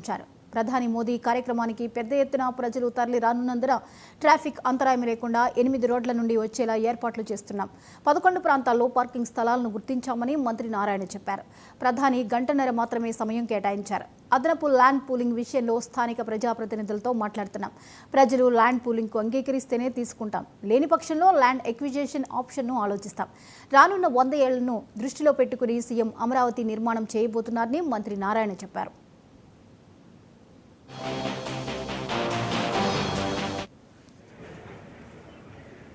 పిలుపునిచ్చారు. ప్రధాని మోదీ కార్యక్రమానికి పెద్ద ఎత్తున ప్రజలు తరలి రానున్నందున ట్రాఫిక్ అంతరాయం లేకుండా 8 రోడ్ల నుండి వచ్చేలా ఏర్పాట్లు చేస్తున్నాం. 11 ప్రాంతాల్లో పార్కింగ్ స్థలాలను గుర్తించామని మంత్రి నారాయణ చెప్పారు. ప్రధాని గంటన్నర మాత్రమే సమయం కేటాయించారు. అదనపు ల్యాండ్ పూలింగ్ విషయంలో స్థానిక ప్రజాప్రతినిధులతో మాట్లాడుతున్నాం. ప్రజలు ల్యాండ్ పూలింగ్కు అంగీకరిస్తేనే తీసుకుంటాం. లేని పక్షంలో ల్యాండ్ ఎక్విజిషన్ ఆప్షన్ను ఆలోచిస్తాం. రానున్న 100 ఏళ్లను దృష్టిలో పెట్టుకుని సీఎం అమరావతి నిర్మాణం చేయబోతున్నారని మంత్రి నారాయణ చెప్పారు.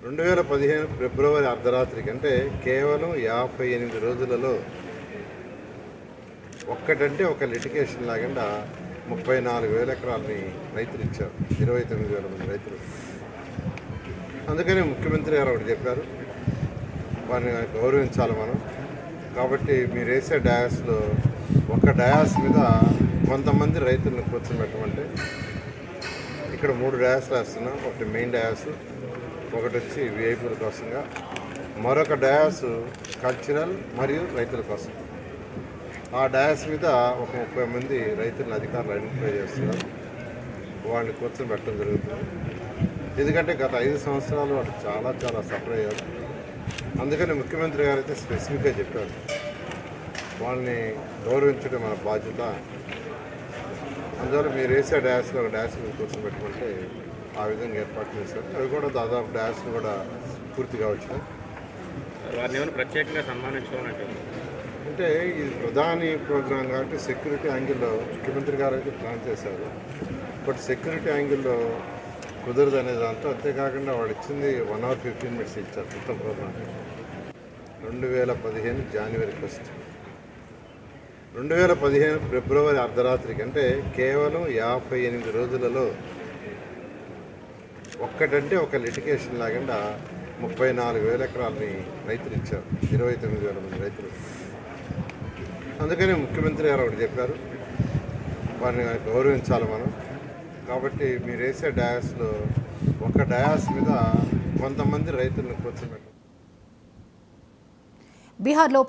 2015 ఫిబ్రవరి అర్ధరాత్రి కంటే కేవలం 58 రోజులలో ఒక్కటంటే ఒక లిటిగేషన్ లాగా 34,000 ఎకరాలని రైతులు ఇచ్చారు. 29,000 మంది రైతులు. అందుకని ముఖ్యమంత్రి గారు ఒకటి చెప్పారు, వారిని గౌరవించాలి మనం. కాబట్టి మీరు వేసే డయాస్లో ఒక డయాస్ మీద కొంతమంది రైతులను కూర్చోబెట్టమంటే ఇక్కడ 3 డయాస్లు వేస్తున్నాం. ఒకటి మెయిన్ డయాస్, ఒకటి వచ్చి విఐపీల కోసంగా, మరొక డయాస్ కల్చరల్ మరియు రైతుల కోసం. ఆ డయాస్ మీద ఒక 30 మంది రైతులను అధికారులు ఐడెంటిఫై చేస్తున్నారు. వాళ్ళని కూర్చొని పెట్టడం జరుగుతుంది. ఎందుకంటే గత 5 సంవత్సరాలు వాళ్ళు చాలా సఫర్ అయ్యారు. అందుకని ముఖ్యమంత్రి గారు అయితే స్పెసిఫిక్గా చెప్పారు, వాళ్ళని గౌరవించడం మన బాధ్యత. అందువల్ల మీరు వేసే డయాస్లో ఒక డయాస్ మీద కూర్చొని పెట్టుకుంటే ఆ విధంగా ఏర్పాటు చేశారు. అవి కూడా దాదాపు డ్యాన్స్లు కూడా పూర్తిగా వచ్చినాయి. వారిని ఏమైనా ప్రత్యేకంగా సన్మానించుకోవాలంటే అంటే ఇది ప్రధాని ప్రోగ్రాం కాబట్టి సెక్యూరిటీ యాంగిల్లో ముఖ్యమంత్రి గారు అయితే ప్లాన్ చేశారు. బట్ సెక్యూరిటీ యాంగిల్లో కుదరదు అనే దాంతో, అంతేకాకుండా వాడు ఇచ్చింది 1 hour 15 minutes ఇచ్చారు మొత్తం ప్రోగ్రాం. 2015 జనవరి 1. 2015 ఫిబ్రవరి అర్ధరాత్రి కంటే కేవలం 58 రోజులలో ఒక్కటంటే ఒక లిటిగేషన్ లాగా 34,000 ఎకరాలని రైతులు ఇచ్చారు. 29,000 మంది రైతులు. అందుకని ముఖ్యమంత్రి గారు ఒకటి చెప్పారు, వారిని గౌరవించాలి మనం. కాబట్టి మీరు వేసే డయాస్లో ఒక డయాస్ మీద కొంతమంది రైతులను కూర్చోబెట్టారు. బీహార్లో